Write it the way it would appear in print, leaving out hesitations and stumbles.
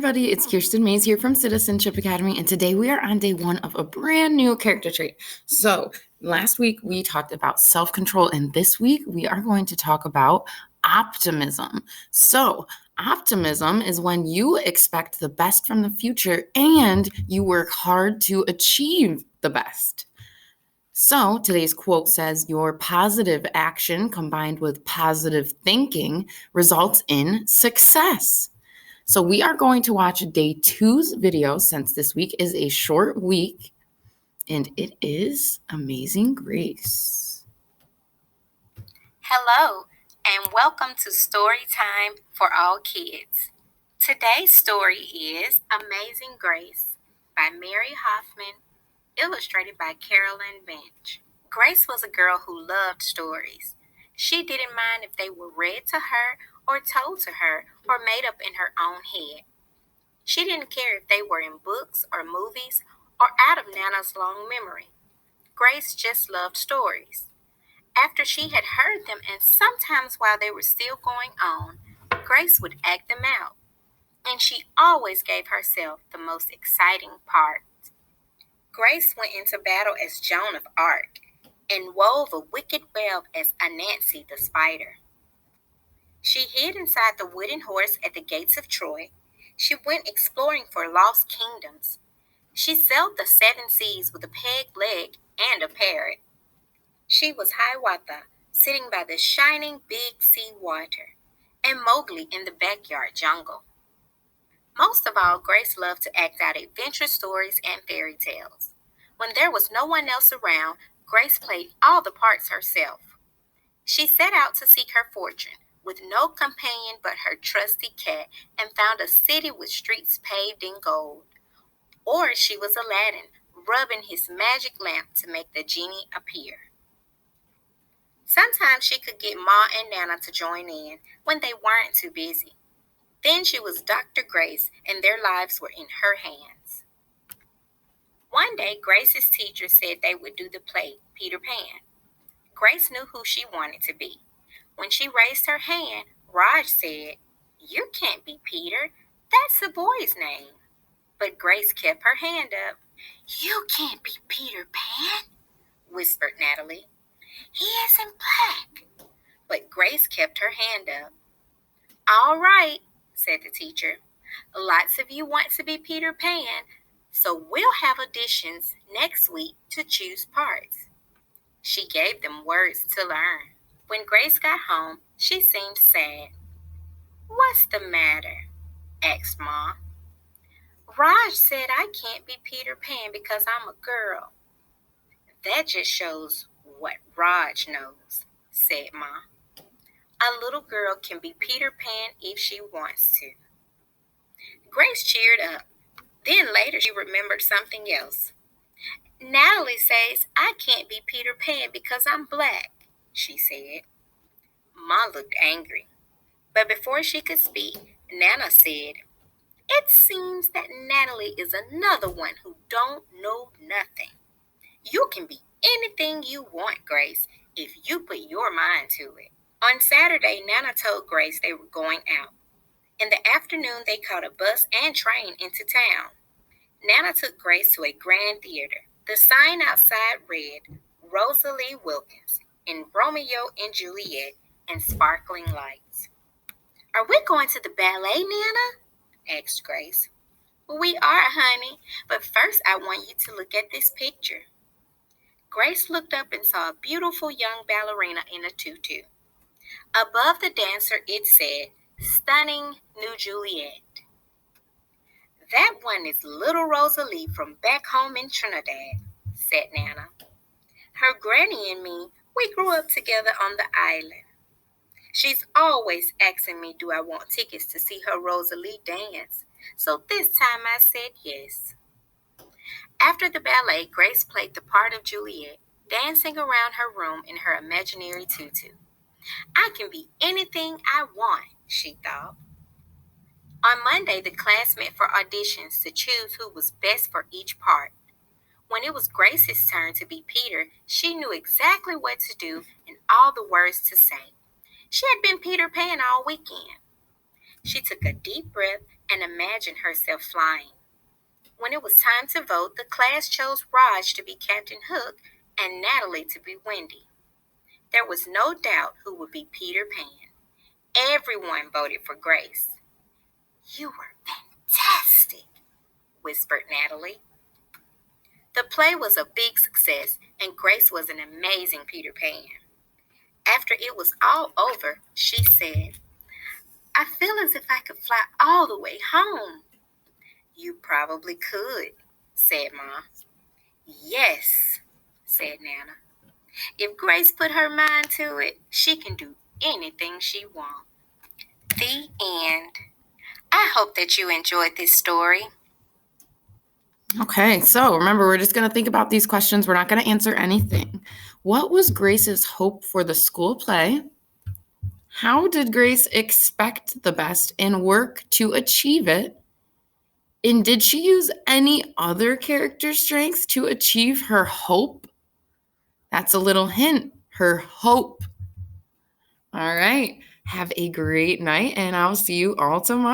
Everybody, it's Kirsten Mays here from Citizenship Academy, and today we are on day one of a brand new character trait. So last week we talked about self-control, and this week we are going to talk about optimism. So optimism is when you expect the best from the future and you work hard to achieve the best. So today's quote says, "Your positive action combined with positive thinking results in success." So we are going to watch day two's video since this week is a short week, and it is Amazing Grace. Hello, and welcome to Story Time for All Kids. Today's story is Amazing Grace by Mary Hoffman, illustrated by Carolyn Bench. Grace was a girl who loved stories. She didn't mind if they were read to her or told to her or made up in her own head. She didn't care if they were in books or movies or out of Nana's long memory. Grace just loved stories. After she had heard them, and sometimes while they were still going on, Grace would act them out. And she always gave herself the most exciting part. Grace went into battle as Joan of Arc and wove a wicked web as Anansi the spider. She hid inside the wooden horse at the gates of Troy. She went exploring for lost kingdoms. She sailed the seven seas with a peg leg and a parrot. She was Hiawatha, sitting by the shining big sea water, and Mowgli in the backyard jungle. Most of all, Grace loved to act out adventure stories and fairy tales. When there was no one else around, Grace played all the parts herself. She set out to seek her fortune, with no companion but her trusty cat, and found a city with streets paved in gold. Or she was Aladdin, rubbing his magic lamp to make the genie appear. Sometimes she could get Ma and Nana to join in when they weren't too busy. Then she was Dr. Grace, and their lives were in her hands. One day, Grace's teacher said they would do the play Peter Pan. Grace knew who she wanted to be. When she raised her hand, Raj said, "You can't be Peter. That's a boy's name." But Grace kept her hand up. "You can't be Peter Pan," whispered Natalie. "He isn't black." But Grace kept her hand up. "All right," said the teacher. "Lots of you want to be Peter Pan, so we'll have auditions next week to choose parts." She gave them words to learn. When Grace got home, she seemed sad. "What's the matter?" asked Ma. "Raj said I can't be Peter Pan because I'm a girl." "That just shows what Raj knows," said Ma. "A little girl can be Peter Pan if she wants to." Grace cheered up. Then later she remembered something else. "Natalie says I can't be Peter Pan because I'm black," she said. Ma looked angry. But before she could speak, Nana said, "It seems that Natalie is another one who don't know nothing. You can be anything you want, Grace, if you put your mind to it." On Saturday, Nana told Grace they were going out. In the afternoon, they caught a bus and train into town. Nana took Grace to a grand theater. The sign outside read, "Rosalie Wilkins in Romeo and Juliet," and sparkling lights. "Are we going to the ballet, Nana?" asked Grace. "We are, honey, but first I want you to look at this picture." Grace looked up and saw a beautiful young ballerina in a tutu. Above the dancer it said, "Stunning New Juliet." "That one is little Rosalie from back home in Trinidad," said Nana. "Her granny and me, we grew up together on the island. She's always asking me do I want tickets to see her Rosalie dance, so this time I said yes." After the ballet, Grace played the part of Juliet, dancing around her room in her imaginary tutu. "I can be anything I want," she thought. On Monday, the class met for auditions to choose who was best for each part. When it was Grace's turn to be Peter, she knew exactly what to do and all the words to say. She had been Peter Pan all weekend. She took a deep breath and imagined herself flying. When it was time to vote, the class chose Raj to be Captain Hook and Natalie to be Wendy. There was no doubt who would be Peter Pan. Everyone voted for Grace. "You were fantastic," whispered Natalie. The play was a big success, and Grace was an amazing Peter Pan. After it was all over, she said, "I feel as if I could fly all the way home." "You probably could," said Mom. "Yes," said Nana. "If Grace put her mind to it, she can do anything she wants." The end. I hope that you enjoyed this story. Okay, so remember, we're just going to think about these questions. We're not going to answer anything. What was Grace's hope for the school play? How did Grace expect the best and work to achieve it? And did she use any other character strengths to achieve her hope? That's a little hint, her hope. All right, have a great night, and I'll see you all tomorrow.